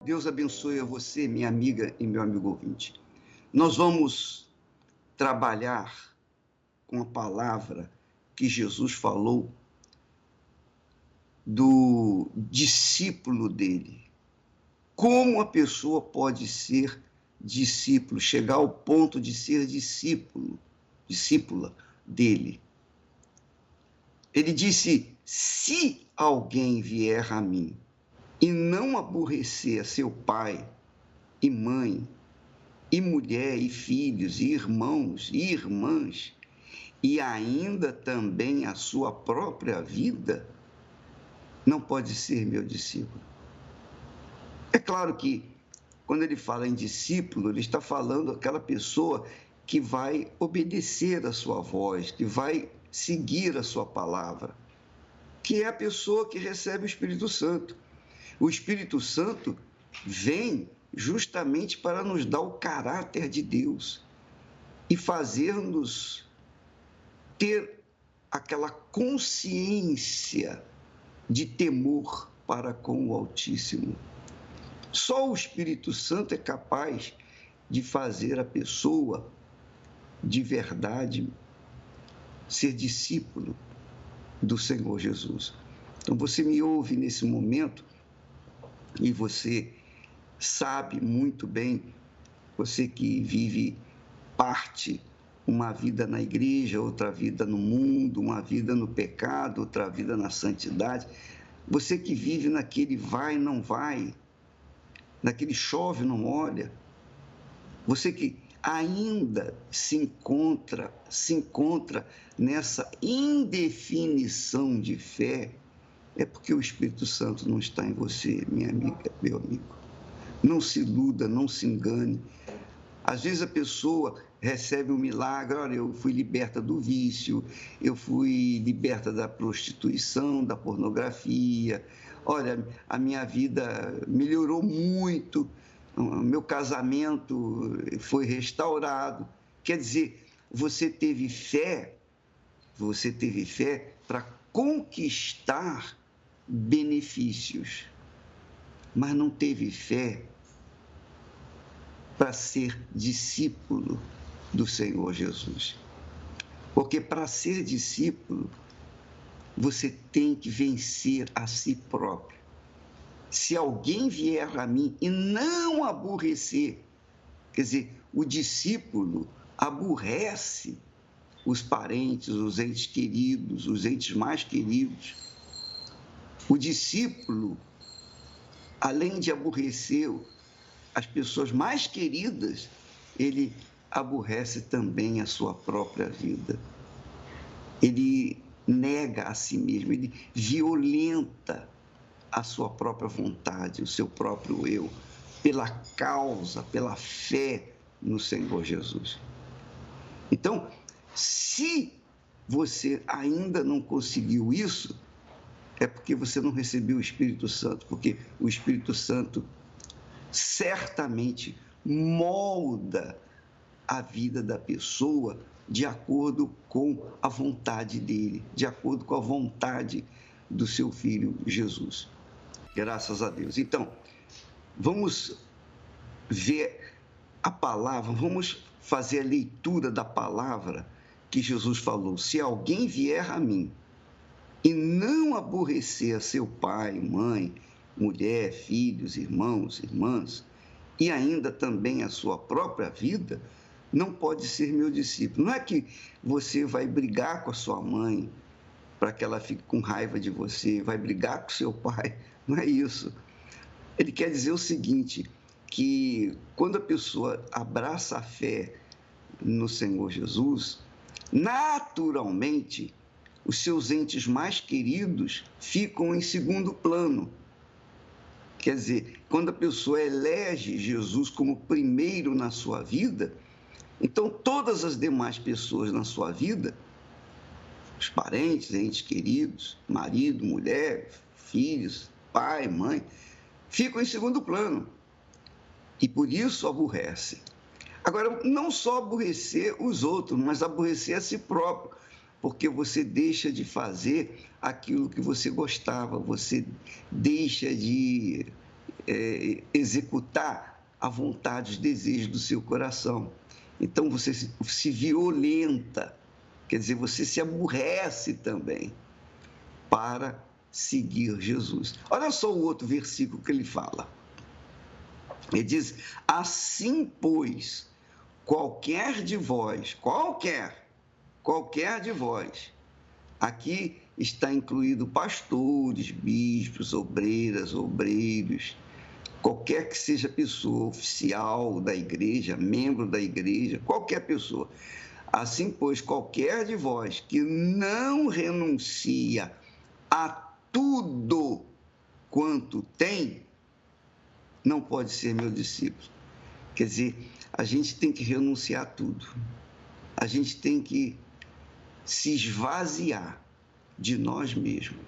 Deus abençoe a você, minha amiga e meu amigo ouvinte. Nós vamos trabalhar com a palavra que Jesus falou do discípulo dele. Como a pessoa pode ser discípulo, chegar ao ponto de ser discípula dele. Ele disse: se alguém vier a mim e não aborrecer a seu pai e mãe, e mulher, e filhos, e irmãos, e irmãs, e ainda também a sua própria vida, não pode ser meu discípulo. É claro que, quando ele fala em discípulo, ele está falando aquela pessoa que vai obedecer a sua voz, que vai seguir a sua palavra, que é a pessoa que recebe o Espírito Santo. O Espírito Santo vem justamente para nos dar o caráter de Deus e fazer-nos ter aquela consciência de temor para com o Altíssimo. Só o Espírito Santo é capaz de fazer a pessoa, de verdade, ser discípulo do Senhor Jesus. Então, você me ouve nesse momento e você sabe muito bem, você que vive uma vida na igreja, outra vida no mundo, uma vida no pecado, outra vida na santidade, você que vive naquele vai, não vai, naquele chove, não molha, você que ainda se encontra nessa indefinição de fé, é porque o Espírito Santo não está em você, minha amiga, meu amigo. Não se iluda, não se engane. Às vezes a pessoa recebe um milagre: olha, eu fui liberta do vício, eu fui liberta da prostituição, da pornografia, olha, a minha vida melhorou muito, meu casamento foi restaurado. Quer dizer, você teve fé para conquistar benefícios, mas não teve fé para ser discípulo do Senhor Jesus. Porque para ser discípulo, você tem que vencer a si próprio. Se alguém vier a mim e não aborrecer, quer dizer, o discípulo aborrece os parentes, os entes queridos, os entes mais queridos. O discípulo, além de aborrecer as pessoas mais queridas, ele aborrece também a sua própria vida. Ele nega a si mesmo, ele violenta a sua própria vontade, o seu próprio eu, pela causa, pela fé no Senhor Jesus. Então, se você ainda não conseguiu isso, é porque você não recebeu o Espírito Santo, porque o Espírito Santo certamente molda a vida da pessoa de acordo com a vontade dele, de acordo com a vontade do seu Filho Jesus. Graças a Deus. Então, vamos ver a palavra, vamos fazer a leitura da palavra que Jesus falou: se alguém vier a mim e não aborrecer a seu pai, mãe, mulher, filhos, irmãos, irmãs, e ainda também a sua própria vida, não pode ser meu discípulo. Não é que você vai brigar com a sua mãe para que ela fique com raiva de você, vai brigar com seu pai, não é isso. Ele quer dizer o seguinte, que quando a pessoa abraça a fé no Senhor Jesus, naturalmente, os seus entes mais queridos ficam em segundo plano. Quer dizer, quando a pessoa elege Jesus como primeiro na sua vida, então todas as demais pessoas na sua vida, os parentes, entes queridos, marido, mulher, filhos, pai, mãe, ficam em segundo plano. E por isso aborrece. Agora, não só aborrecer os outros, mas aborrecer a si próprio, porque você deixa de fazer aquilo que você gostava, você deixa de executar a vontade, os desejos do seu coração. Então você se violenta, quer dizer, você se aborrece também para seguir Jesus. Olha só o outro versículo que ele fala. Ele diz: assim, pois, qualquer de vós, qualquer de vós, aqui está incluído pastores, bispos, obreiras, obreiros, qualquer que seja pessoa oficial da igreja, membro da igreja, qualquer pessoa. Assim, pois, qualquer de vós que não renuncia a tudo quanto tem, não pode ser meu discípulo. Quer dizer, a gente tem que renunciar a tudo. A gente tem que se esvaziar de nós mesmos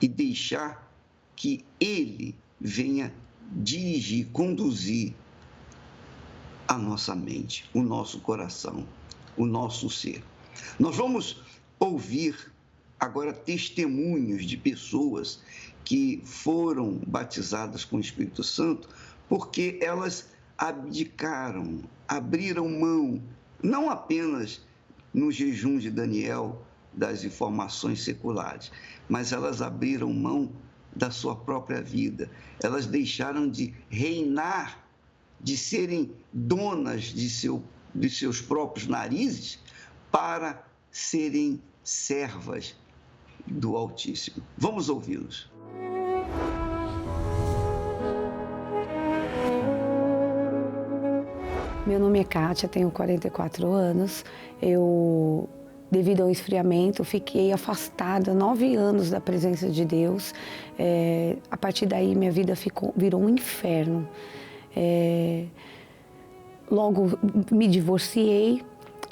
e deixar que Ele venha dirigir, conduzir a nossa mente, o nosso coração, o nosso ser. Nós vamos ouvir agora testemunhos de pessoas que foram batizadas com o Espírito Santo porque elas abdicaram, abriram mão, não apenas no jejum de Daniel, das informações seculares, mas elas abriram mão da sua própria vida. Elas deixaram de reinar, de serem donas de seus próprios narizes, para serem servas do Altíssimo. Vamos ouvi-los. Meu nome é Kátia, tenho 44 anos. Devido ao esfriamento, fiquei afastada 9 anos da presença de Deus. A partir daí, minha vida virou um inferno. Logo me divorciei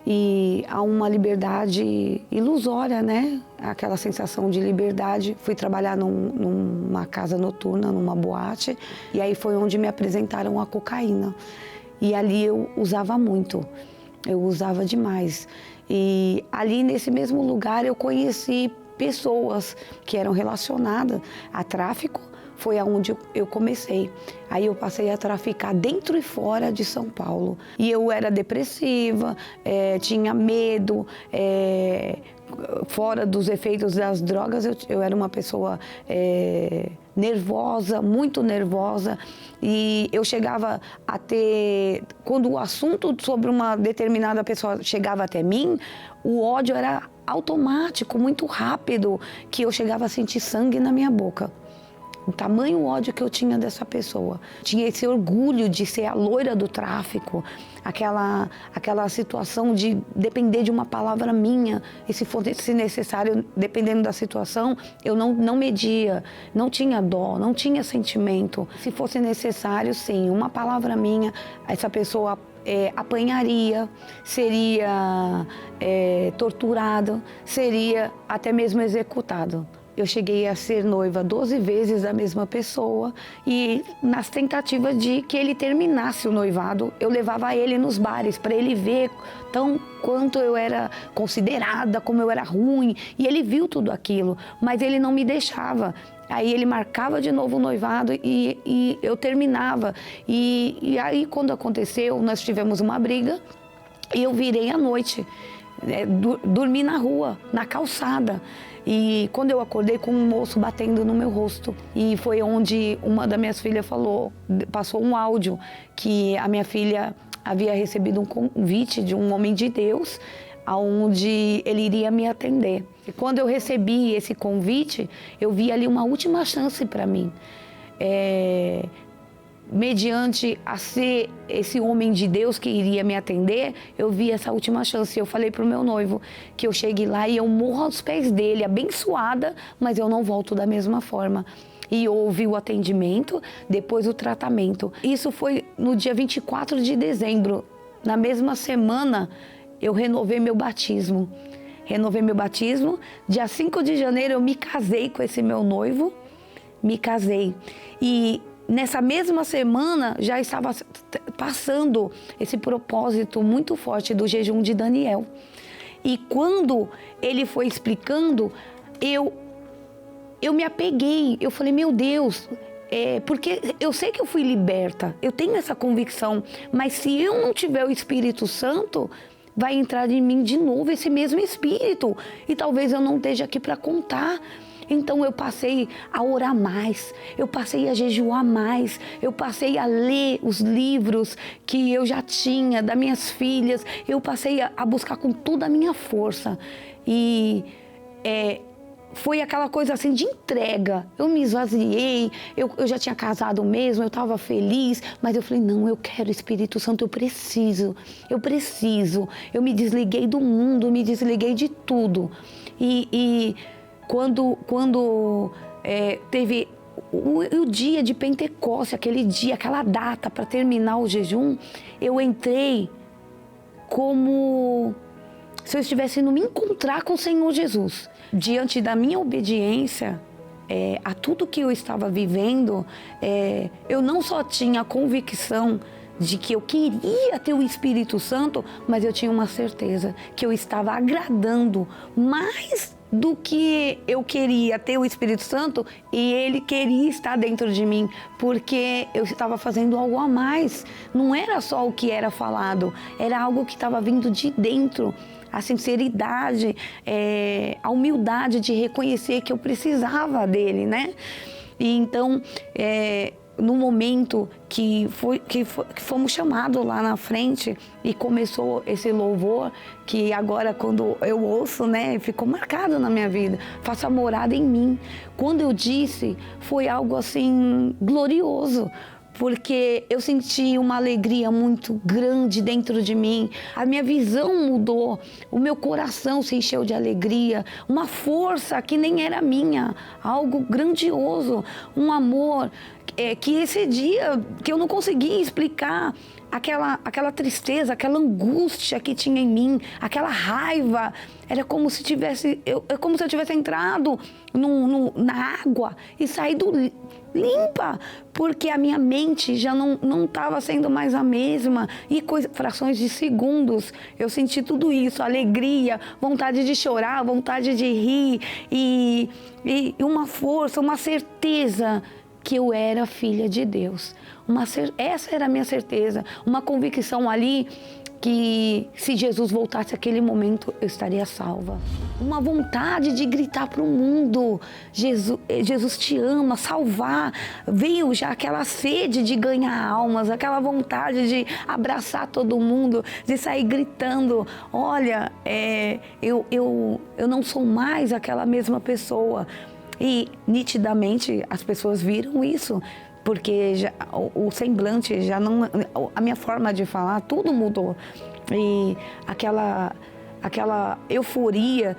e há uma liberdade ilusória, né? Aquela sensação de liberdade. Fui trabalhar numa casa noturna, numa boate, e aí foi onde me apresentaram a cocaína. E ali eu usava muito, eu usava demais. E ali nesse mesmo lugar eu conheci pessoas que eram relacionadas a tráfico, foi aonde eu comecei. Aí eu passei a traficar dentro e fora de São Paulo. E eu era depressiva, tinha medo, fora dos efeitos das drogas, eu era uma pessoa nervosa, muito nervosa. E eu chegava a ter, quando o assunto sobre uma determinada pessoa chegava até mim, o ódio era automático, muito rápido, que eu chegava a sentir sangue na minha boca. O tamanho ódio que eu tinha dessa pessoa. Tinha esse orgulho de ser a loira do tráfico, aquela situação de depender de uma palavra minha, e se fosse necessário, dependendo da situação, eu não media, não tinha dó, não tinha sentimento. Se fosse necessário, sim, uma palavra minha, essa pessoa apanharia, seria torturada, seria até mesmo executado. Eu cheguei a ser noiva 12 vezes da mesma pessoa e nas tentativas de que ele terminasse o noivado, eu levava ele nos bares para ele ver quanto eu era considerada, como eu era ruim, e ele viu tudo aquilo, mas ele não me deixava. Aí ele marcava de novo o noivado e eu terminava. E aí quando aconteceu, nós tivemos uma briga e eu virei à noite, dormi na rua, na calçada. E quando eu acordei com um moço batendo no meu rosto, e foi onde uma das minhas filhas passou um áudio que a minha filha havia recebido um convite de um homem de Deus, onde ele iria me atender. E quando eu recebi esse convite, eu vi ali uma última chance para mim. Mediante a ser esse homem de Deus que iria me atender, eu vi essa última chance. Eu falei para o meu noivo que eu chegue lá e eu morro aos pés dele, abençoada, mas eu não volto da mesma forma. E houve o atendimento, depois o tratamento. Isso foi no dia 24 de dezembro. Na mesma semana, eu renovei meu batismo. Dia 5 de janeiro, eu me casei com esse meu noivo. Me casei. E nessa mesma semana, já estava passando esse propósito muito forte do jejum de Daniel. E quando ele foi explicando, eu me apeguei. Eu falei, meu Deus, porque eu sei que eu fui liberta, eu tenho essa convicção, mas se eu não tiver o Espírito Santo, vai entrar em mim de novo esse mesmo Espírito, e talvez eu não esteja aqui para contar. Então eu passei a orar mais, eu passei a jejuar mais, eu passei a ler os livros que eu já tinha, das minhas filhas, eu passei a buscar com toda a minha força. E foi aquela coisa assim de entrega. Eu me esvaziei, eu já tinha casado mesmo, eu estava feliz, mas eu falei, não, eu quero Espírito Santo, eu preciso. Eu me desliguei do mundo, me desliguei de tudo. E quando teve o dia de Pentecostes, aquele dia, aquela data para terminar o jejum, eu entrei como se eu estivesse indo me encontrar com o Senhor Jesus. Diante da minha obediência a tudo que eu estava vivendo, eu não só tinha a convicção de que eu queria ter o Espírito Santo, mas eu tinha uma certeza que eu estava agradando mais do que eu queria ter o Espírito Santo, e ele queria estar dentro de mim, porque eu estava fazendo algo a mais. Não era só o que era falado, era algo que estava vindo de dentro. A sinceridade, a humildade de reconhecer que eu precisava dele, né? E então, no momento que fomos chamados lá na frente e começou esse louvor, que agora quando eu ouço, né, ficou marcado na minha vida, faça morada em mim. Quando eu disse, foi algo assim glorioso, porque eu senti uma alegria muito grande dentro de mim. A minha visão mudou, o meu coração se encheu de alegria, uma força que nem era minha, algo grandioso, um amor que esse dia que eu não conseguia explicar, aquela tristeza, aquela angústia que tinha em mim, aquela raiva, era como se como se eu tivesse entrado na água e saído limpa, porque a minha mente já não estava sendo mais a mesma, e frações de segundos eu senti tudo isso, alegria, vontade de chorar, vontade de rir, e uma força, uma certeza que eu era filha de Deus. Essa era a minha certeza, uma convicção ali que se Jesus voltasse naquele momento, eu estaria salva. Uma vontade de gritar para o mundo, Jesus te ama, salvar. Veio já aquela sede de ganhar almas, aquela vontade de abraçar todo mundo, de sair gritando, olha, eu não sou mais aquela mesma pessoa. E nitidamente as pessoas viram isso, porque o semblante já não, a minha forma de falar, tudo mudou. E aquela euforia,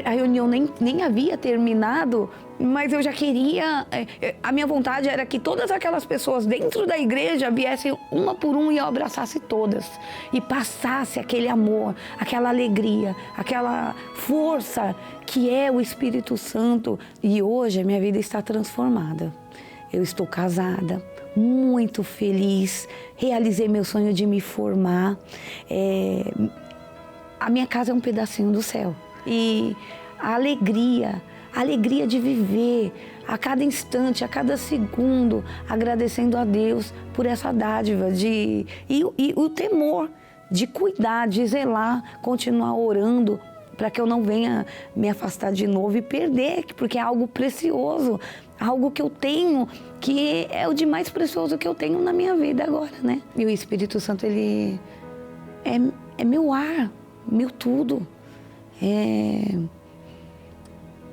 a reunião nem havia terminado, mas eu já queria, a minha vontade era que todas aquelas pessoas dentro da igreja viessem uma por uma e eu abraçasse todas. E passasse aquele amor, aquela alegria, aquela força que é o Espírito Santo. E hoje a minha vida está transformada. Eu estou casada, muito feliz, realizei meu sonho de me formar. A minha casa é um pedacinho do céu. E a alegria de viver a cada instante, a cada segundo, agradecendo a Deus por essa dádiva e o temor de cuidar, de zelar, continuar orando para que eu não venha me afastar de novo e perder, porque é algo precioso, algo que eu tenho, que é o de mais precioso que eu tenho na minha vida agora, né? E o Espírito Santo, ele é meu ar, meu tudo.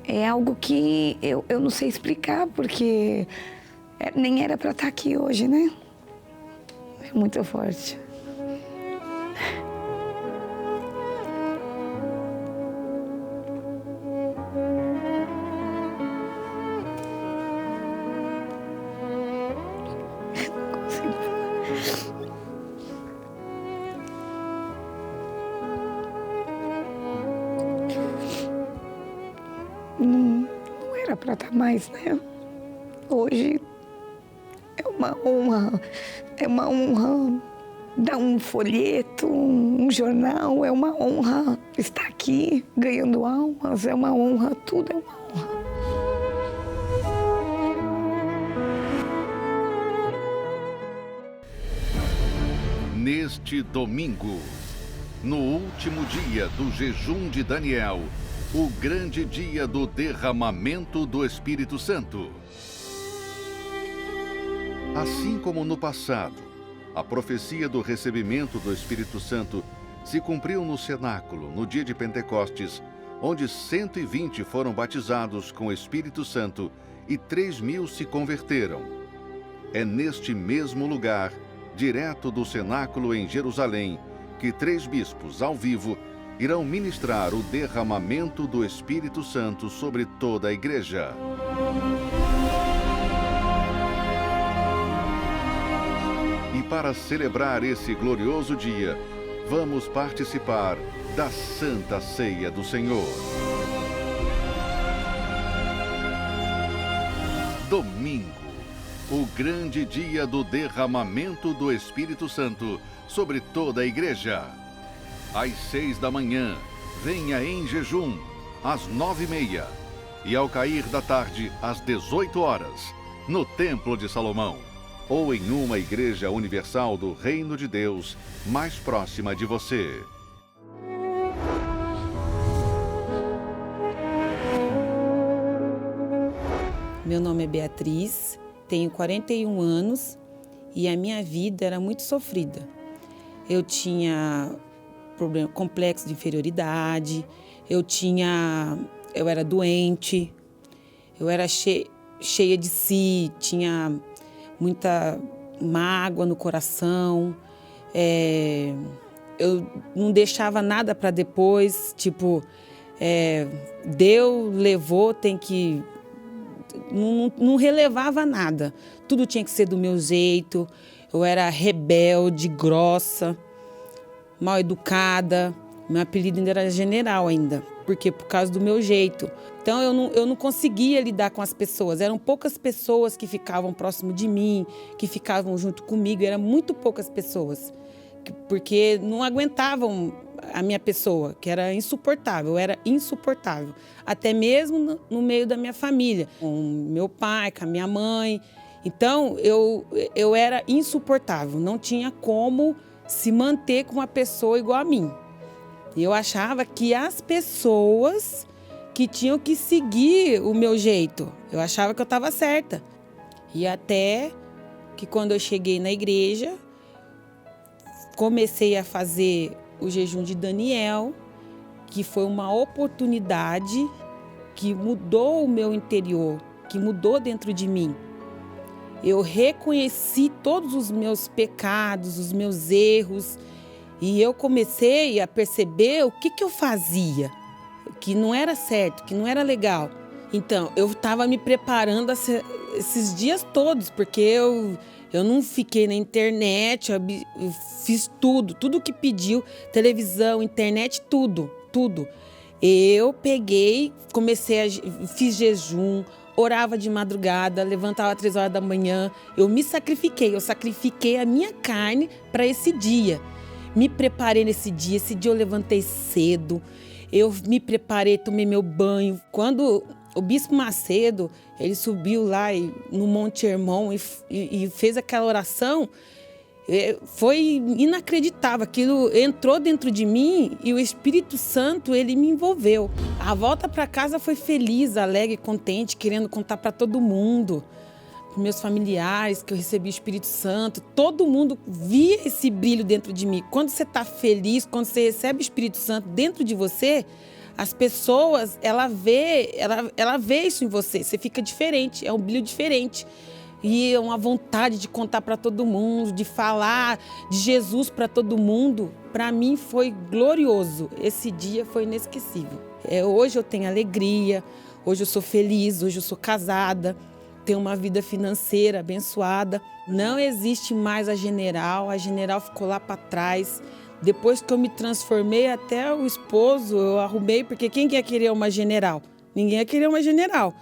É algo que eu não sei explicar, porque nem era para estar aqui hoje, né? É muito forte. Não era para estar mais, né? Hoje é uma honra dar um folheto, um jornal, é uma honra estar aqui ganhando almas, é uma honra, tudo é uma honra. neste domingo, no último dia do jejum de Daniel, o grande dia do derramamento do Espírito Santo. Assim como no passado, a profecia do recebimento do Espírito Santo se cumpriu no cenáculo, no dia de Pentecostes, onde 120 foram batizados com o Espírito Santo e 3.000 se converteram. É neste mesmo lugar, direto do cenáculo em Jerusalém, que 3 bispos, ao vivo, irão ministrar o derramamento do Espírito Santo sobre toda a igreja. E para celebrar esse glorioso dia, vamos participar da Santa Ceia do Senhor. Domingo, o grande dia do derramamento do Espírito Santo sobre toda a igreja. Às 6 da manhã, venha em jejum, às 9h30 e ao cair da tarde, às 18 horas, no Templo de Salomão, ou em uma igreja universal do Reino de Deus mais próxima de você. Meu nome é Beatriz, tenho 41 anos e a minha vida era muito sofrida. Eu tinha complexo de inferioridade, eu era doente, eu era cheia de si, tinha muita mágoa no coração, eu não deixava nada para depois, deu, levou, tem que... Não relevava nada, tudo tinha que ser do meu jeito, eu era rebelde, grossa, mal educada, meu apelido ainda era general ainda, porque por causa do meu jeito. Então eu não conseguia lidar com as pessoas, eram poucas pessoas que ficavam próximo de mim, que ficavam junto comigo, eram muito poucas pessoas, porque não aguentavam a minha pessoa, que era insuportável, até mesmo no meio da minha família, com meu pai, com a minha mãe. Então eu era insuportável, não tinha como se manter com uma pessoa igual a mim. Eu achava que as pessoas que tinham que seguir o meu jeito, eu achava que eu estava certa. E até que quando eu cheguei na igreja, comecei a fazer o jejum de Daniel, que foi uma oportunidade que mudou o meu interior, que mudou dentro de mim. Eu reconheci todos os meus pecados, os meus erros, e eu comecei a perceber o que eu fazia, que não era certo, que não era legal. Então, eu estava me preparando esses dias todos, porque eu não fiquei na internet, eu fiz tudo que pediu, televisão, internet, tudo. Eu peguei, fiz jejum, orava de madrugada, levantava às 3 horas da manhã, eu sacrifiquei a minha carne para esse dia. Me preparei nesse dia, esse dia eu levantei cedo, eu me preparei, tomei meu banho. Quando o Bispo Macedo, ele subiu lá no Monte Hermon e fez aquela oração, foi inacreditável. Aquilo entrou dentro de mim e o Espírito Santo, ele me envolveu. A volta para casa foi feliz, alegre, contente, querendo contar para todo mundo, para meus familiares, que eu recebi o Espírito Santo. Todo mundo via esse brilho dentro de mim. Quando você está feliz, quando você recebe o Espírito Santo dentro de você, as pessoas, ela vê isso em você. Você fica diferente, é um brilho diferente. E é uma vontade de contar para todo mundo, de falar de Jesus para todo mundo. Para mim foi glorioso. Esse dia foi inesquecível. Hoje eu tenho alegria, hoje eu sou feliz, hoje eu sou casada, tenho uma vida financeira abençoada. Não existe mais a general ficou lá para trás. Depois que eu me transformei, até o esposo eu arrumei, porque quem ia querer uma general? Ninguém ia querer uma general,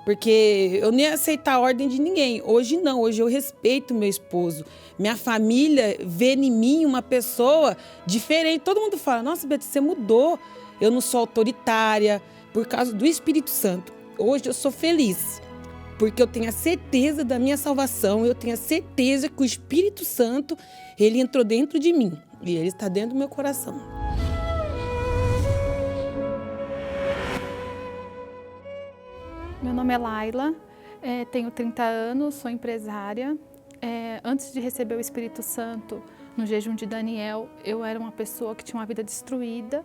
porque eu nem ia aceitar a ordem de ninguém. Hoje não, hoje eu respeito meu esposo. Minha família vê em mim uma pessoa diferente. Todo mundo fala, nossa, Beatriz, você mudou. Eu não sou autoritária, por causa do Espírito Santo. Hoje eu sou feliz. porque eu tenho a certeza da minha salvação, eu tenho a certeza que o Espírito Santo, ele entrou dentro de mim e ele está dentro do meu coração. Meu nome é Laila, tenho 30 anos, sou empresária. Antes de receber o Espírito Santo, no jejum de Daniel, eu era uma pessoa que tinha uma vida destruída.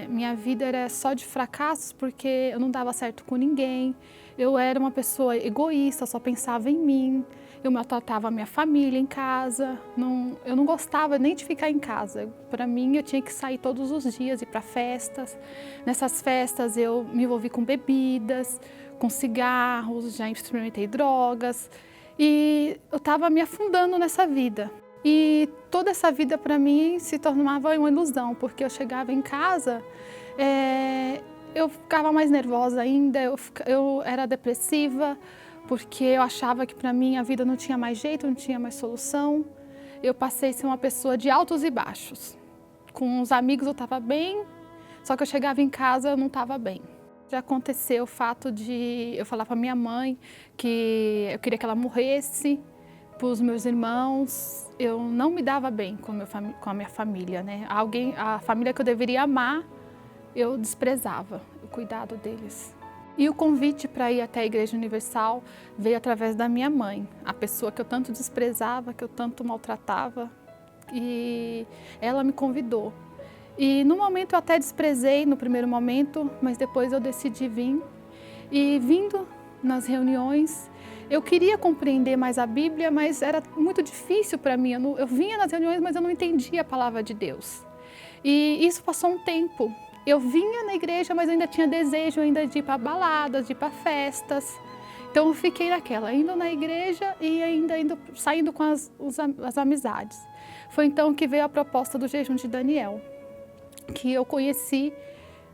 Minha vida era só de fracassos porque eu não dava certo com ninguém. Eu era uma pessoa egoísta, só pensava em mim. Eu maltratava a minha família em casa. Eu não gostava nem de ficar em casa. Para mim, eu tinha que sair todos os dias, ir para festas. Nessas festas, eu me envolvi com bebidas, com cigarros, já experimentei drogas. E eu estava me afundando nessa vida. E toda essa vida para mim se tornava uma ilusão, porque eu chegava em casa, eu ficava mais nervosa ainda, eu era depressiva, porque eu achava que para mim a vida não tinha mais jeito, não tinha mais solução. Eu passei a ser uma pessoa de altos e baixos. Com os amigos eu estava bem, só que eu chegava em casa eu não estava bem. Já aconteceu o fato de eu falar para minha mãe que eu queria que ela morresse, para os meus irmãos. Eu não me dava bem com a minha família, né? A família que eu deveria amar, eu desprezava o cuidado deles. E o convite para ir até a Igreja Universal veio através da minha mãe, a pessoa que eu tanto desprezava, que eu tanto maltratava, e ela me convidou. E no momento eu até desprezei, no primeiro momento, mas depois eu decidi vir. E vindo nas reuniões, eu queria compreender mais a Bíblia, mas era muito difícil para mim. Eu vinha nas reuniões, mas eu não entendia a palavra de Deus. E isso passou um tempo. Eu vinha na igreja, mas eu ainda tinha desejo ainda de ir para baladas, de ir para festas. Então eu fiquei naquela, indo na igreja e ainda saindo com as amizades. Foi então que veio a proposta do jejum de Daniel, que eu conheci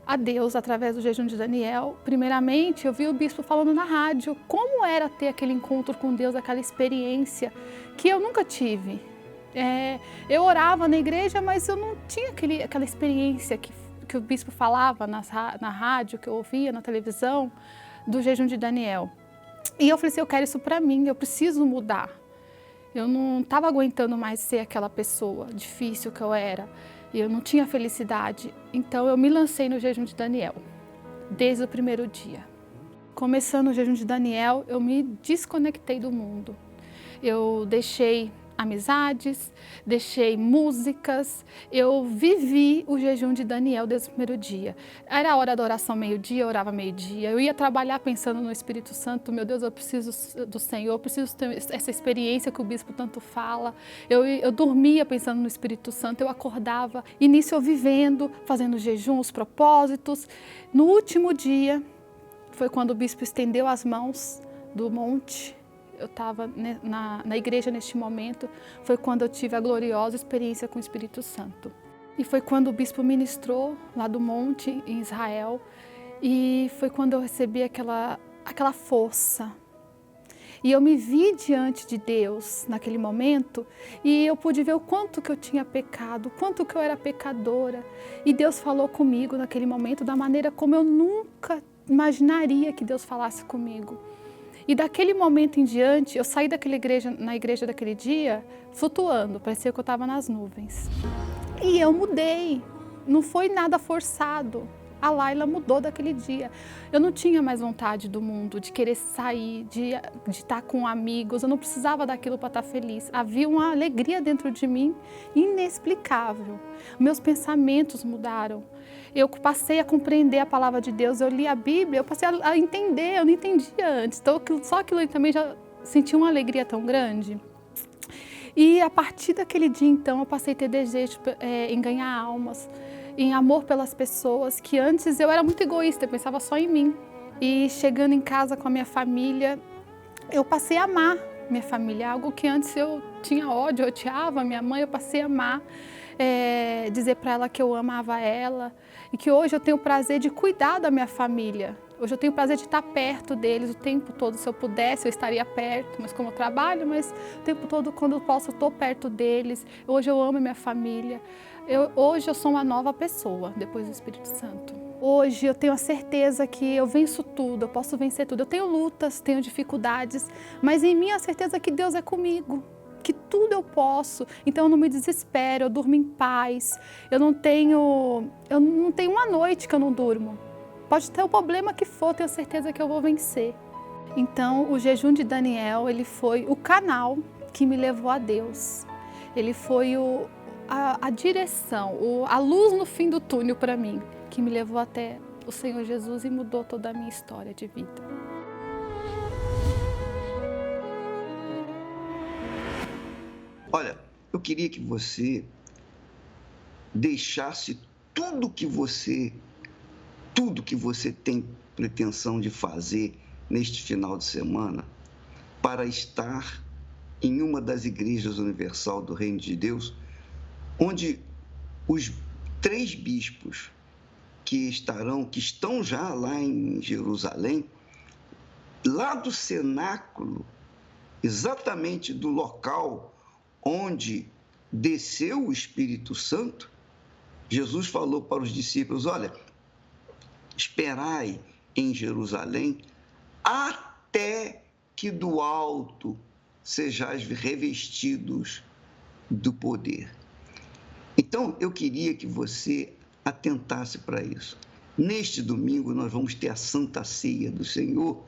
a Deus através do jejum de Daniel. Primeiramente, eu vi o bispo falando na rádio como era ter aquele encontro com Deus, aquela experiência que eu nunca tive. Eu orava na igreja, mas eu não tinha aquela experiência que o bispo falava na rádio, que eu ouvia na televisão, do jejum de Daniel. E eu falei assim, eu quero isso para mim, eu preciso mudar. Eu não estava aguentando mais ser aquela pessoa difícil que eu era. Eu não tinha felicidade, então eu me lancei no jejum de Daniel, desde o primeiro dia. Começando o jejum de Daniel, eu me desconectei do mundo. Eu deixei amizades, deixei músicas, eu vivi o jejum de Daniel desde o primeiro dia. Era a hora da oração meio-dia, eu orava meio-dia, eu ia trabalhar pensando no Espírito Santo, meu Deus, eu preciso do Senhor, eu preciso ter essa experiência que o bispo tanto fala. Eu dormia pensando no Espírito Santo, eu acordava, e nisso eu vivendo, fazendo jejum, os propósitos. No último dia, foi quando o bispo estendeu as mãos do monte. Eu estava na igreja neste momento, foi quando eu tive a gloriosa experiência com o Espírito Santo. E foi quando o bispo ministrou lá do monte, em Israel, e foi quando eu recebi aquela força. E eu me vi diante de Deus naquele momento, e eu pude ver o quanto que eu tinha pecado, o quanto que eu era pecadora. E Deus falou comigo naquele momento da maneira como eu nunca imaginaria que Deus falasse comigo. E daquele momento em diante, eu saí na igreja daquele dia, flutuando, parecia que eu estava nas nuvens. E eu mudei, não foi nada forçado. A Laila mudou daquele dia. Eu não tinha mais vontade do mundo, de querer sair, de estar com amigos. Eu não precisava daquilo para estar feliz. Havia uma alegria dentro de mim inexplicável. Meus pensamentos mudaram. Eu passei a compreender a palavra de Deus. Eu li a Bíblia, eu passei a entender. Eu não entendia antes. Então, só aquilo eu também já senti uma alegria tão grande. E a partir daquele dia, então, eu passei a ter desejo em ganhar almas, em amor pelas pessoas, que antes eu era muito egoísta, eu pensava só em mim. E chegando em casa com a minha família, eu passei a amar minha família, algo que antes eu tinha ódio, eu odiava a minha mãe, eu passei a amar, dizer para ela que eu amava ela, e que hoje eu tenho o prazer de cuidar da minha família. Hoje eu tenho o prazer de estar perto deles o tempo todo. Se eu pudesse, eu estaria perto, mas como eu trabalho, mas o tempo todo, quando eu posso, eu estou perto deles. Hoje eu amo a minha família. Hoje eu sou uma nova pessoa, depois do Espírito Santo. Hoje eu tenho a certeza que eu venço tudo, eu posso vencer tudo. Eu tenho lutas, tenho dificuldades, mas em mim a certeza que Deus é comigo, que tudo eu posso. Então eu não me desespero, eu durmo em paz. Eu não tenho uma noite que eu não durmo. Pode ter o problema que for, tenho certeza que eu vou vencer. Então o jejum de Daniel, ele foi o canal que me levou a Deus. Ele foi a direção, a luz no fim do túnel para mim, que me levou até o Senhor Jesus e mudou toda a minha história de vida. Olha, eu queria que você deixasse tudo que você tem pretensão de fazer neste final de semana para estar em uma das igrejas universal do Reino de Deus, onde os 3 bispos que estão já lá em Jerusalém, lá do cenáculo, exatamente do local onde desceu o Espírito Santo, Jesus falou para os discípulos: olha, esperai em Jerusalém até que do alto sejais revestidos do poder. Então, eu queria que você atentasse para isso. Neste domingo, nós vamos ter a Santa Ceia do Senhor,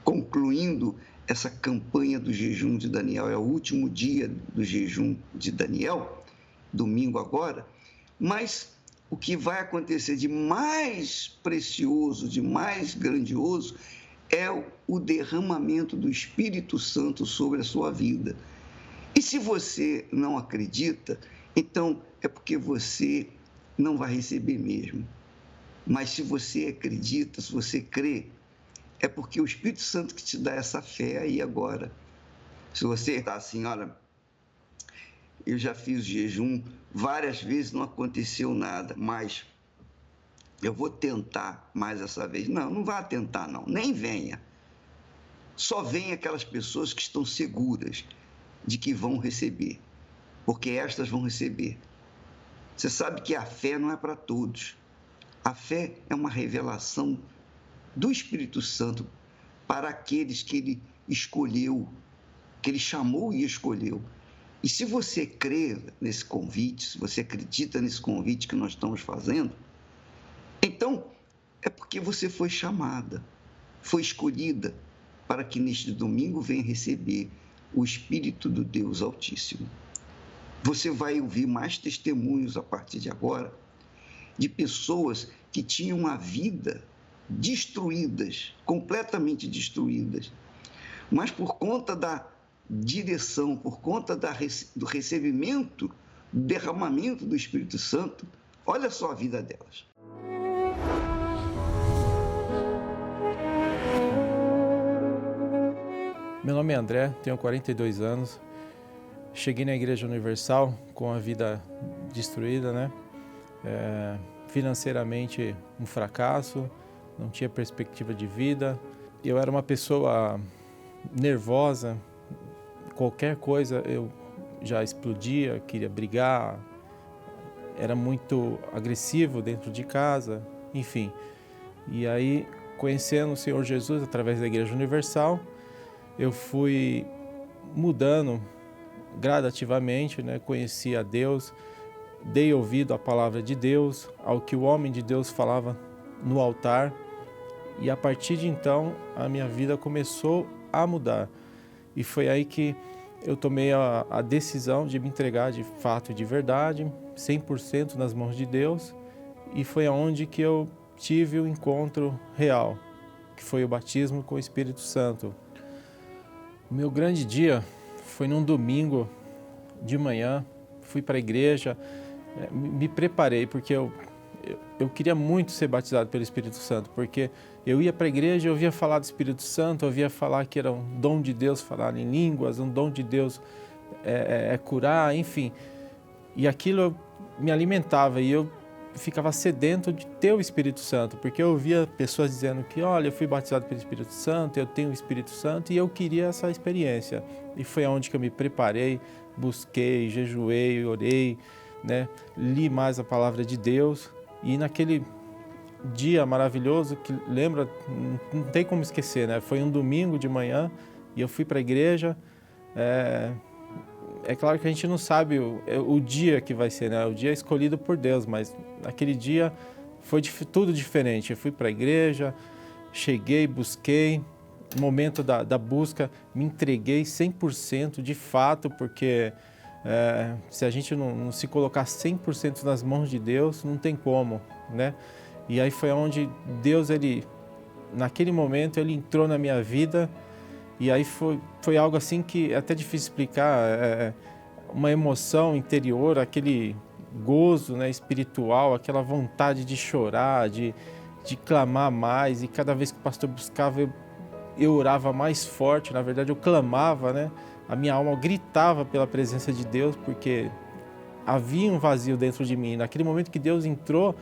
concluindo essa campanha do jejum de Daniel. É o último dia do jejum de Daniel, domingo agora, mas o que vai acontecer de mais precioso, de mais grandioso, é o derramamento do Espírito Santo sobre a sua vida. E se você não acredita, então é porque você não vai receber mesmo. Mas se você acredita, se você crê, é porque o Espírito Santo que te dá essa fé aí agora. Se você está assim, olha, eu já fiz jejum várias vezes, não aconteceu nada, mas eu vou tentar mais essa vez. Não vá tentar não, nem venha. Só venha aquelas pessoas que estão seguras de que vão receber, porque estas vão receber. Você sabe que a fé não é para todos. A fé é uma revelação do Espírito Santo para aqueles que ele escolheu, que ele chamou e escolheu. E se você crê nesse convite, se você acredita nesse convite que nós estamos fazendo, então é porque você foi chamada, foi escolhida para que neste domingo venha receber o Espírito do Deus Altíssimo. Você vai ouvir mais testemunhos a partir de agora de pessoas que tinham a vida destruídas, completamente destruídas, mas por conta da direção, por conta do recebimento, do derramamento do Espírito Santo, olha só a vida delas. Meu nome é André, tenho 42 anos. Cheguei na Igreja Universal com a vida destruída, né? Financeiramente um fracasso, não tinha perspectiva de vida. Eu era uma pessoa nervosa, qualquer coisa eu já explodia, queria brigar, era muito agressivo dentro de casa, enfim. E aí, conhecendo o Senhor Jesus através da Igreja Universal, eu fui mudando gradativamente, né? Conheci a Deus, dei ouvido à palavra de Deus, ao que o homem de Deus falava no altar, e a partir de então a minha vida começou a mudar. E foi aí que eu tomei a decisão de me entregar de fato e de verdade, 100% nas mãos de Deus, e foi aonde que eu tive o encontro real, que foi o batismo com o Espírito Santo. O meu grande dia foi num domingo de manhã, fui para a igreja, me preparei, porque eu queria muito ser batizado pelo Espírito Santo, porque eu ia para a igreja, eu ouvia falar do Espírito Santo, eu ouvia falar que era um dom de Deus falar em línguas, um dom de Deus curar, enfim. E aquilo me alimentava e eu ficava sedento de ter o Espírito Santo, porque eu ouvia pessoas dizendo que, olha, eu fui batizado pelo Espírito Santo, eu tenho o Espírito Santo, e eu queria essa experiência. E foi onde que eu me preparei, busquei, jejuei, orei, né? Li mais a palavra de Deus, e naquele dia maravilhoso que lembra, não tem como esquecer, né? Foi um domingo de manhã e eu fui para a igreja. É claro que a gente não sabe o dia que vai ser, né? O dia é escolhido por Deus, mas naquele dia foi tudo diferente. Eu fui para a igreja, cheguei, busquei, no momento da busca, me entreguei 100% de fato, porque se a gente não se colocar 100% nas mãos de Deus, não tem como, né? E aí foi onde Deus, naquele momento, Ele entrou na minha vida. E aí foi algo assim que é até difícil explicar, uma emoção interior, aquele gozo, né, espiritual, aquela vontade de chorar, de clamar mais. E cada vez que o pastor buscava, eu orava mais forte. Na verdade, eu clamava, né? A minha alma gritava pela presença de Deus, porque havia um vazio dentro de mim. Naquele momento que Deus entrou,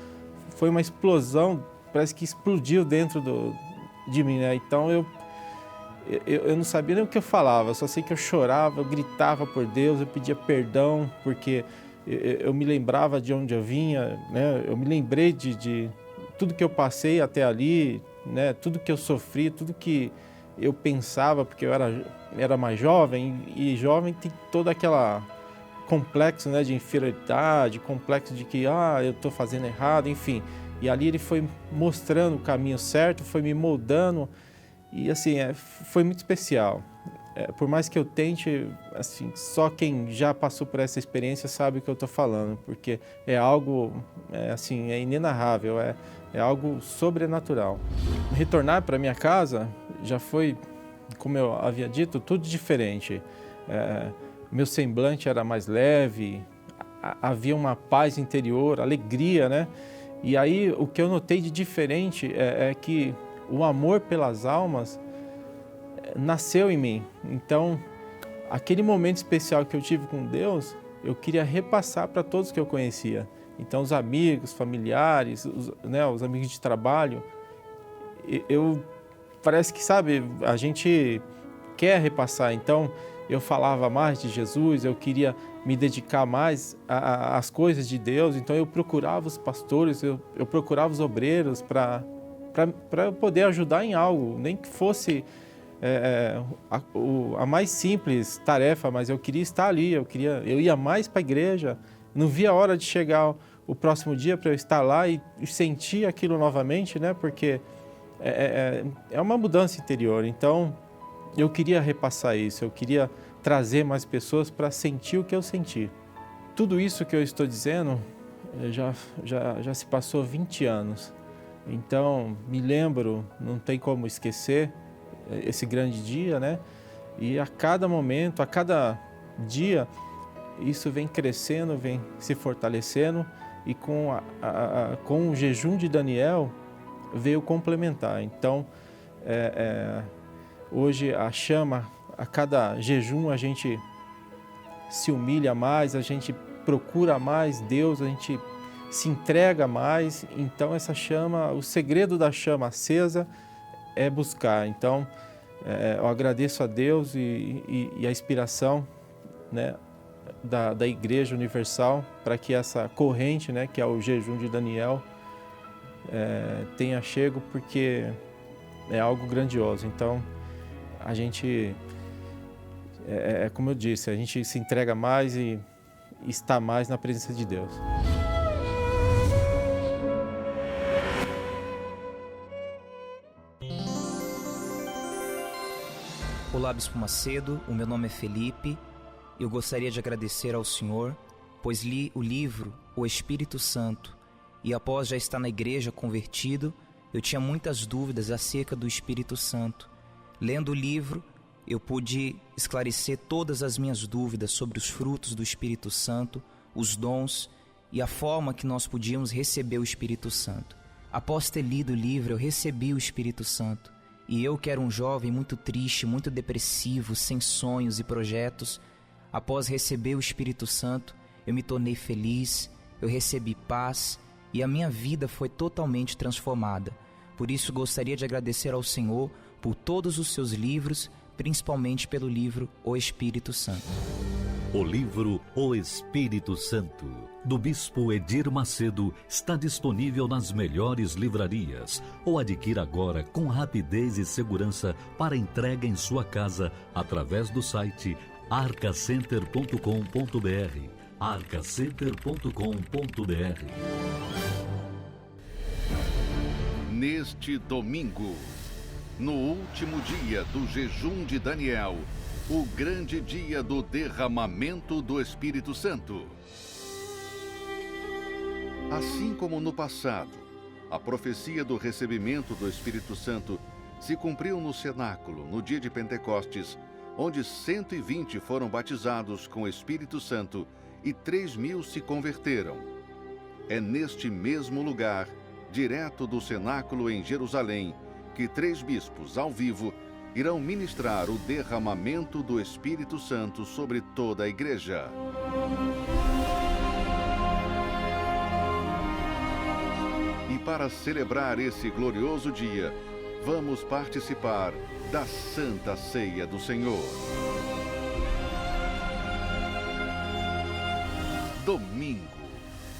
foi uma explosão, parece que explodiu dentro de mim, né? Então eu não sabia nem o que eu falava, só sei que eu chorava, eu gritava por Deus, eu pedia perdão, porque eu me lembrava de onde eu vinha, né? Eu me lembrei de tudo que eu passei até ali, né? Tudo que eu sofri, tudo que eu pensava, porque eu era mais jovem, e jovem tem todo aquela complexo, né, de inferioridade, complexo de que eu estou fazendo errado, enfim. E ali ele foi mostrando o caminho certo, foi me moldando. E assim, foi muito especial. Por mais que eu tente, assim, só quem já passou por essa experiência sabe o que eu estou falando, porque é algo, assim, é inenarrável, é algo sobrenatural. Retornar para minha casa já foi, como eu havia dito, tudo diferente. Meu semblante era mais leve, havia uma paz interior, alegria, né? E aí o que eu notei de diferente é que o amor pelas almas nasceu em mim. Então, aquele momento especial que eu tive com Deus, eu queria repassar para todos que eu conhecia. Então, os amigos, familiares, os amigos de trabalho, parece que, sabe, a gente quer repassar. Então, eu falava mais de Jesus, eu queria me dedicar mais às coisas de Deus. Então, eu procurava os pastores, eu procurava os obreiros para poder ajudar em algo, nem que fosse a mais simples tarefa, mas eu queria estar ali, eu ia mais para a igreja, não via a hora de chegar o próximo dia para eu estar lá e sentir aquilo novamente, né? Porque é uma mudança interior. Então, eu queria repassar isso, eu queria trazer mais pessoas para sentir o que eu senti. Tudo isso que eu estou dizendo já se passou 20 anos. Então, me lembro, não tem como esquecer esse grande dia, né? E a cada momento, a cada dia, isso vem crescendo, vem se fortalecendo, e com o jejum de Daniel veio complementar. Então, hoje a chama, a cada jejum a gente se humilha mais, a gente procura mais Deus, a gente se entrega mais. Então essa chama, o segredo da chama acesa é buscar. Então eu agradeço a Deus e a inspiração, né, da Igreja Universal para que essa corrente, né, que é o jejum de Daniel, tenha chego, porque é algo grandioso. Então a gente, como eu disse, a gente se entrega mais e está mais na presença de Deus. Olá, Bispo Macedo, o meu nome é Felipe. Eu gostaria de agradecer ao Senhor, pois li o livro O Espírito Santo, e após já estar na igreja convertido, eu tinha muitas dúvidas acerca do Espírito Santo. Lendo o livro, eu pude esclarecer todas as minhas dúvidas sobre os frutos do Espírito Santo, os dons e a forma que nós podíamos receber o Espírito Santo. Após ter lido o livro, eu recebi o Espírito Santo. E eu, que era um jovem muito triste, muito depressivo, sem sonhos e projetos, após receber o Espírito Santo, eu me tornei feliz, eu recebi paz e a minha vida foi totalmente transformada. Por isso, gostaria de agradecer ao Senhor por todos os seus livros, principalmente pelo livro O Espírito Santo. O livro O Espírito Santo, do Bispo Edir Macedo, está disponível nas melhores livrarias ou adquira agora com rapidez e segurança para entrega em sua casa através do site arcacenter.com.br. arcacenter.com.br. Neste domingo, no último dia do jejum de Daniel, o grande dia do derramamento do Espírito Santo. Assim como no passado, a profecia do recebimento do Espírito Santo se cumpriu no cenáculo, no dia de Pentecostes, onde 120 foram batizados com o Espírito Santo e 3.000 se converteram. É neste mesmo lugar, direto do cenáculo em Jerusalém, que 3 bispos, ao vivo, irão ministrar o derramamento do Espírito Santo sobre toda a igreja. E para celebrar esse glorioso dia, vamos participar da Santa Ceia do Senhor. Domingo,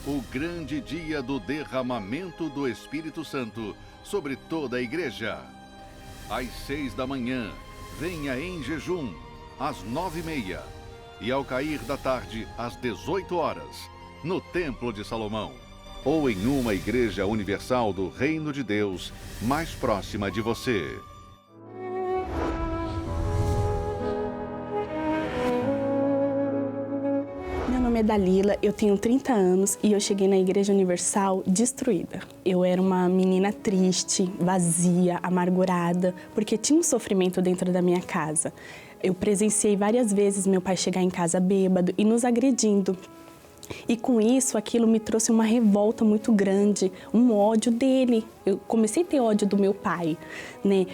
o grande dia do derramamento do Espírito Santo sobre toda a igreja. Às 6 da manhã, venha em jejum, às 9h30 e ao cair da tarde, às 18 horas, no Templo de Salomão, ou em uma igreja universal do Reino de Deus mais próxima de você. Meu nome é Dalila, eu tenho 30 anos e eu cheguei na Igreja Universal destruída. Eu era uma menina triste, vazia, amargurada, porque tinha um sofrimento dentro da minha casa. Eu presenciei várias vezes meu pai chegar em casa bêbado e nos agredindo. E com isso, aquilo me trouxe uma revolta muito grande, um ódio dele. Eu comecei a ter ódio do meu pai, né?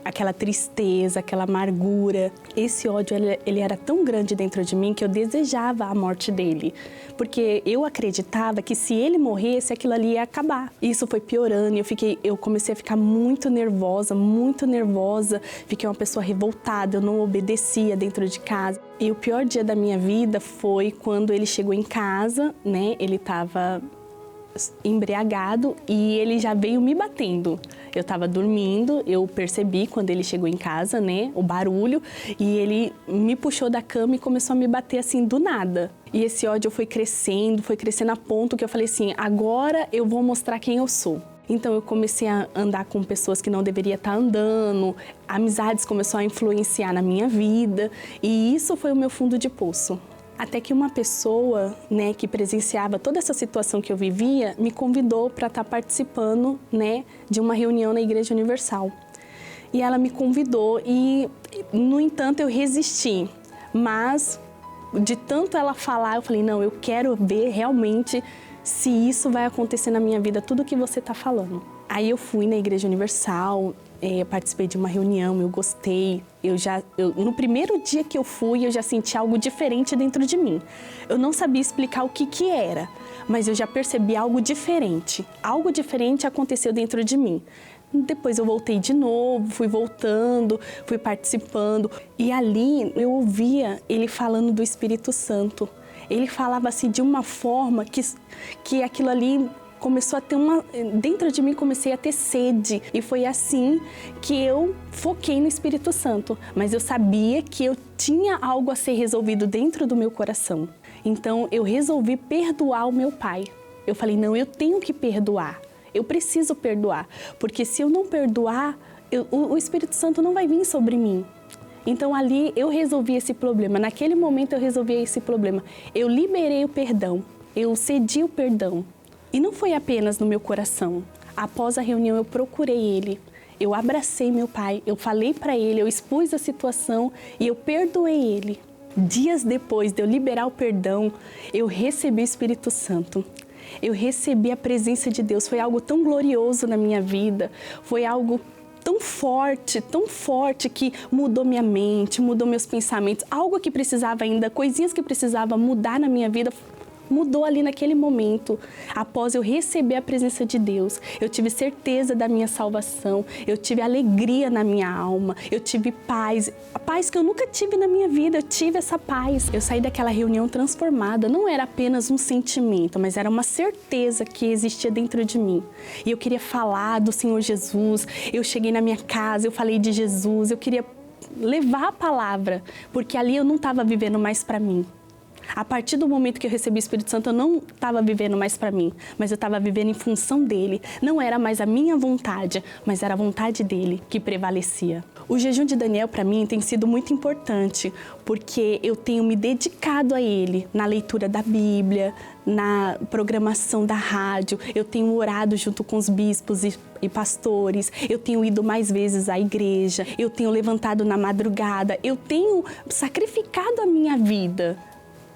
Aquela tristeza, aquela amargura. Esse ódio, ele era tão grande dentro de mim que eu desejava a morte dele. Porque eu acreditava que se ele morresse, aquilo ali ia acabar. Isso foi piorando e eu comecei a ficar muito nervosa, Fiquei uma pessoa revoltada, eu não obedecia dentro de casa. E o pior dia da minha vida foi quando ele chegou em casa, né? Ele estava embriagado e ele já veio me batendo. Eu estava dormindo, eu percebi quando ele chegou em casa, né, o barulho, e ele me puxou da cama e começou a me bater assim do nada. E esse ódio foi crescendo a ponto que eu falei assim, agora eu vou mostrar quem eu sou. Então eu comecei a andar com pessoas que não deveria estar andando, amizades começaram a influenciar na minha vida e isso foi o meu fundo de poço. Até que uma pessoa, né, que presenciava toda essa situação que eu vivia, me convidou para estar participando, né, de uma reunião na Igreja Universal. E ela me convidou e, no entanto, eu resisti. Mas, de tanto ela falar, eu falei, não, eu quero ver realmente se isso vai acontecer na minha vida, tudo que você está falando. Aí eu fui na Igreja Universal, participei de uma reunião, eu gostei. No primeiro dia que eu fui, eu já senti algo diferente dentro de mim. Eu não sabia explicar o que era, mas eu já percebi algo diferente. Algo diferente aconteceu dentro de mim. Depois eu voltei de novo, fui voltando, fui participando. E ali eu ouvia ele falando do Espírito Santo. Ele falava assim de uma forma que aquilo ali começou a ter dentro de mim comecei a ter sede e foi assim que eu foquei no Espírito Santo, mas eu sabia que eu tinha algo a ser resolvido dentro do meu coração. Então eu resolvi perdoar o meu pai. Eu falei, não, eu tenho que perdoar, eu preciso perdoar, porque se eu não perdoar, o Espírito Santo não vai vir sobre mim. Então ali eu resolvi esse problema, naquele momento eu resolvi esse problema. Eu liberei o perdão, eu cedi o perdão. E não foi apenas no meu coração. Após a reunião eu procurei ele, eu abracei meu pai, eu falei para ele, eu expus a situação e eu perdoei ele. Dias depois de eu liberar o perdão, eu recebi o Espírito Santo. Eu recebi a presença de Deus, foi algo tão glorioso na minha vida, foi algo tão forte que mudou minha mente, mudou meus pensamentos, algo que precisava ainda, coisinhas que precisava mudar na minha vida, mudou ali naquele momento. Após eu receber a presença de Deus, eu tive certeza da minha salvação, eu tive alegria na minha alma, eu tive paz, a paz que eu nunca tive na minha vida, eu tive essa paz. Eu saí daquela reunião transformada, não era apenas um sentimento, mas era uma certeza que existia dentro de mim. E eu queria falar do Senhor Jesus, eu cheguei na minha casa, eu falei de Jesus, eu queria levar a palavra, porque ali eu não estava vivendo mais para mim. A partir do momento que eu recebi o Espírito Santo, eu não estava vivendo mais para mim, mas eu estava vivendo em função dele. Não era mais a minha vontade, mas era a vontade dele que prevalecia. O jejum de Daniel, para mim, tem sido muito importante, porque eu tenho me dedicado a ele na leitura da Bíblia, na programação da rádio, eu tenho orado junto com os bispos e pastores, eu tenho ido mais vezes à igreja, eu tenho levantado na madrugada, eu tenho sacrificado a minha vida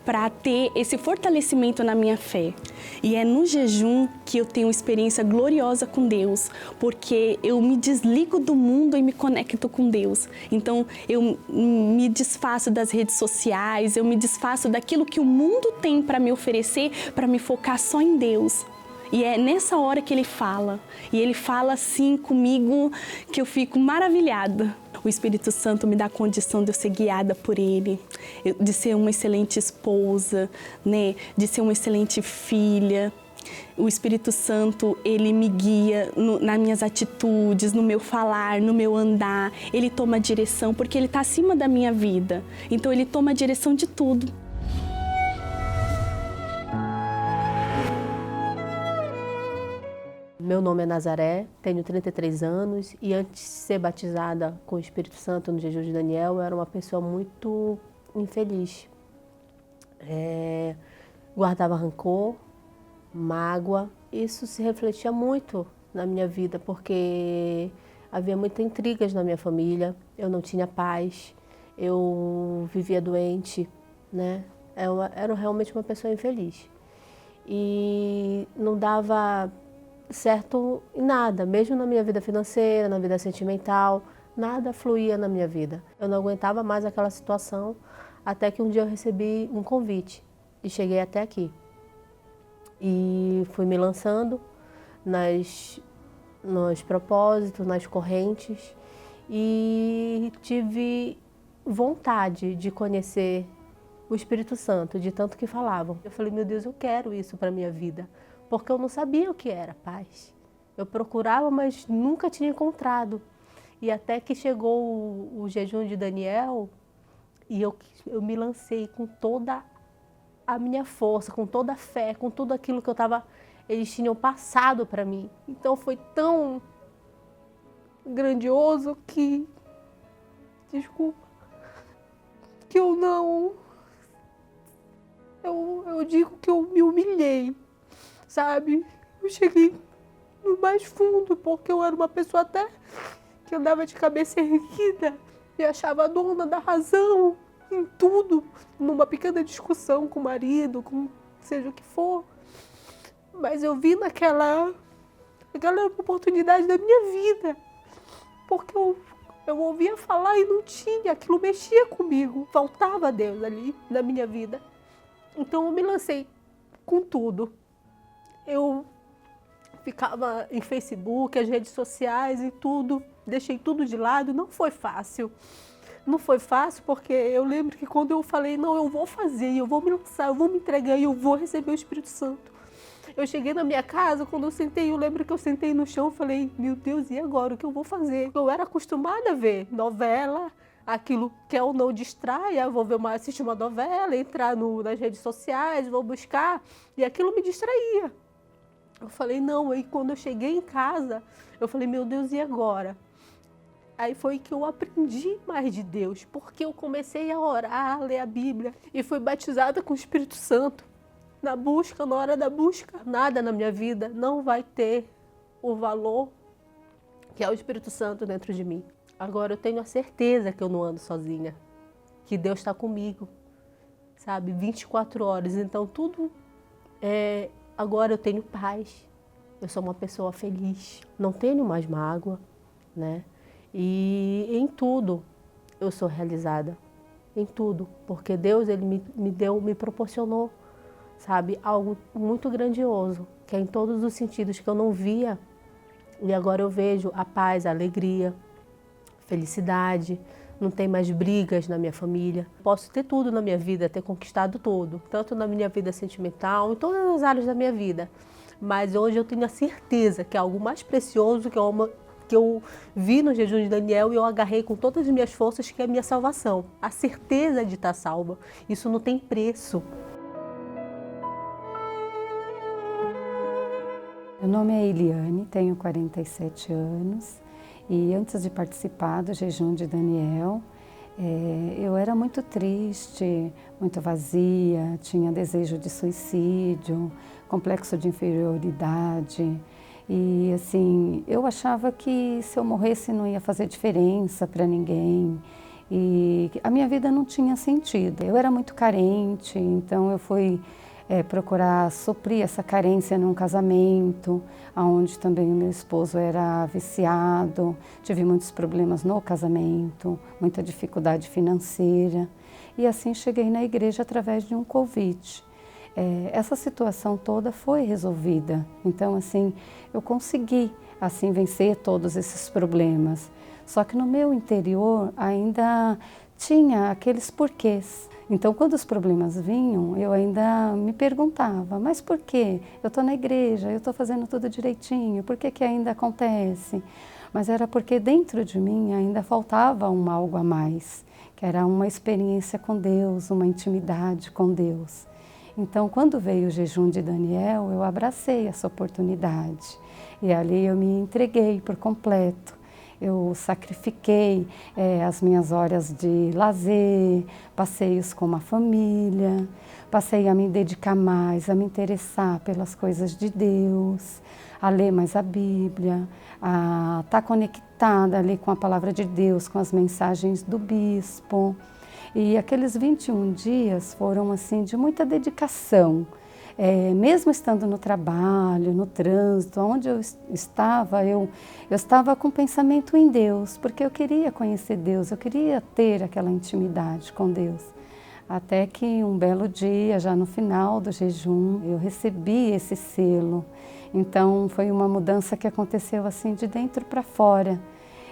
para ter esse fortalecimento na minha fé. E é no jejum que eu tenho uma experiência gloriosa com Deus, porque eu me desligo do mundo e me conecto com Deus. Então, eu me desfaço das redes sociais, eu me desfaço daquilo que o mundo tem para me oferecer, para me focar só em Deus. E é nessa hora que ele fala. E ele fala assim comigo que eu fico maravilhada. O Espírito Santo me dá a condição de eu ser guiada por ele, de ser uma excelente esposa, né? De ser uma excelente filha. O Espírito Santo, ele me guia nas minhas atitudes, no meu falar, no meu andar. Ele toma a direção, porque ele está acima da minha vida. Então, ele toma a direção de tudo. Meu nome é Nazaré, tenho 33 anos e antes de ser batizada com o Espírito Santo no jejum de Daniel, eu era uma pessoa muito infeliz. Guardava rancor, mágoa. Isso se refletia muito na minha vida, porque havia muitas intrigas na minha família, eu não tinha paz, eu vivia doente, né? Eu era realmente uma pessoa infeliz. E não dava certo em nada, mesmo na minha vida financeira, na vida sentimental, nada fluía na minha vida. Eu não aguentava mais aquela situação, até que um dia eu recebi um convite e cheguei até aqui. E fui me lançando nos propósitos, nas correntes, e tive vontade de conhecer o Espírito Santo, de tanto que falavam. Eu falei, meu Deus, eu quero isso para a minha vida. Porque eu não sabia o que era paz. Eu procurava, mas nunca tinha encontrado. E até que chegou o jejum de Daniel, e eu me lancei com toda a minha força, com toda a fé, com tudo aquilo que eles tinham passado para mim. Então foi tão grandioso que, desculpa, que eu digo que eu me humilhei. Sabe? Eu cheguei no mais fundo, porque eu era uma pessoa até que andava de cabeça erguida e achava dona da razão em tudo, numa pequena discussão com o marido, com seja o que for. Mas eu vi naquela oportunidade da minha vida, porque eu ouvia falar e não tinha, aquilo mexia comigo, faltava Deus ali na minha vida. Então eu me lancei com tudo. Eu ficava em Facebook, as redes sociais e tudo, deixei tudo de lado, não foi fácil. Não foi fácil porque eu lembro que quando eu falei, não, eu vou fazer, eu vou me lançar, eu vou me entregar e eu vou receber o Espírito Santo. Eu cheguei na minha casa, quando eu sentei, eu lembro que eu sentei no chão e falei, meu Deus, e agora, o que eu vou fazer? Eu era acostumada a ver novela, aquilo quer ou não distraia, vou assistir uma novela, entrar nas redes sociais, vou buscar, e aquilo me distraía. Eu falei, não, aí quando eu cheguei em casa, eu falei, meu Deus, e agora? Aí foi que eu aprendi mais de Deus, porque eu comecei a orar, a ler a Bíblia, e fui batizada com o Espírito Santo. Na hora da busca, nada na minha vida não vai ter o valor que é o Espírito Santo dentro de mim. Agora eu tenho a certeza que eu não ando sozinha, que Deus está comigo, sabe, 24 horas, então tudo agora eu tenho paz, eu sou uma pessoa feliz, não tenho mais mágoa, né? E em tudo eu sou realizada, em tudo, porque Deus ele me proporcionou sabe? Algo muito grandioso, que é em todos os sentidos que eu não via. E agora eu vejo a paz, a alegria, felicidade, não tem mais brigas na minha família. Posso ter tudo na minha vida, ter conquistado tudo, tanto na minha vida sentimental, em todas as áreas da minha vida. Mas hoje eu tenho a certeza que é algo mais precioso que eu vi no jejum de Daniel e eu agarrei com todas as minhas forças, que é a minha salvação. A certeza de estar salva. Isso não tem preço. Meu nome é Eliane, tenho 47 anos e antes de participar do jejum de Daniel, eu era muito triste, muito vazia, tinha desejo de suicídio, complexo de inferioridade e assim, eu achava que se eu morresse não ia fazer diferença para ninguém e a minha vida não tinha sentido. Eu era muito carente, então eu fui procurar suprir essa carência num casamento, onde também o meu esposo era viciado, tive muitos problemas no casamento, muita dificuldade financeira e assim cheguei na igreja através de um convite. Essa situação toda foi resolvida, então assim, eu consegui assim vencer todos esses problemas, só que no meu interior ainda tinha aqueles porquês. Então, quando os problemas vinham, eu ainda me perguntava, mas por quê? Eu estou na igreja, eu estou fazendo tudo direitinho, por que ainda acontece? Mas era porque dentro de mim ainda faltava algo a mais, que era uma experiência com Deus, uma intimidade com Deus. Então, quando veio o jejum de Daniel, eu abracei essa oportunidade e ali eu me entreguei por completo. Eu sacrifiquei as minhas horas de lazer, passeios com a família, passei a me dedicar mais, a me interessar pelas coisas de Deus, a ler mais a Bíblia, a estar conectada ali com a palavra de Deus, com as mensagens do bispo. E aqueles 21 dias foram assim de muita dedicação. Mesmo estando no trabalho, no trânsito, onde eu estava com pensamento em Deus, porque eu queria conhecer Deus, eu queria ter aquela intimidade com Deus. Até que um belo dia, já no final do jejum, eu recebi esse selo. Então foi uma mudança que aconteceu assim de dentro para fora.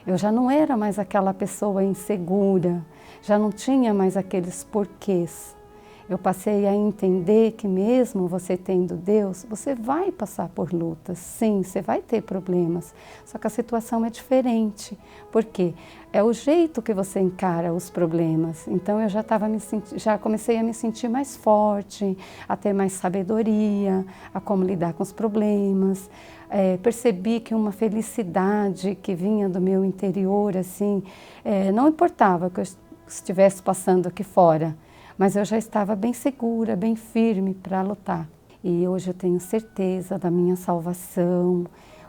Eu já não era mais aquela pessoa insegura, já não tinha mais aqueles porquês. Eu passei a entender que mesmo você tendo Deus, você vai passar por lutas, sim, você vai ter problemas, só que a situação é diferente, porque é o jeito que você encara os problemas. Então eu já comecei a me sentir mais forte, a ter mais sabedoria, a como lidar com os problemas. Percebi que uma felicidade que vinha do meu interior, assim, não importava que eu estivesse passando aqui fora, mas eu já estava bem segura, bem firme para lutar. E hoje eu tenho certeza da minha salvação.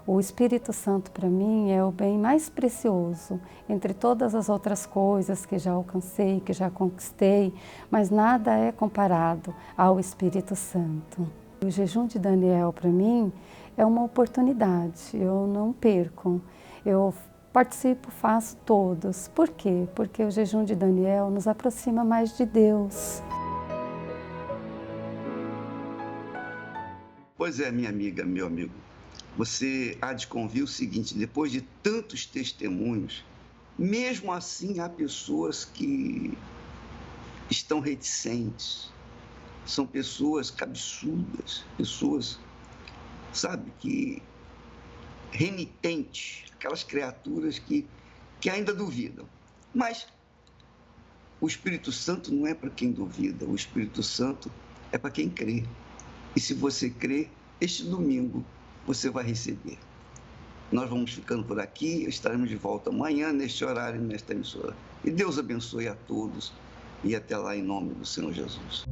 O Espírito Santo para mim é o bem mais precioso entre todas as outras coisas que já alcancei, que já conquistei, mas nada é comparado ao Espírito Santo. O jejum de Daniel para mim é uma oportunidade, eu não perco. Eu participo, faço todos. Por quê? Porque o jejum de Daniel nos aproxima mais de Deus. Pois é, minha amiga, meu amigo, você há de convir o seguinte: depois de tantos testemunhos, mesmo assim há pessoas que estão reticentes, são pessoas cabeçudas, pessoas, sabe, que renitentes, aquelas criaturas que ainda duvidam. Mas o Espírito Santo não é para quem duvida, o Espírito Santo é para quem crê. E se você crê, este domingo você vai receber. Nós vamos ficando por aqui, estaremos de volta amanhã, neste horário, nesta emissora. E Deus abençoe a todos e até lá em nome do Senhor Jesus.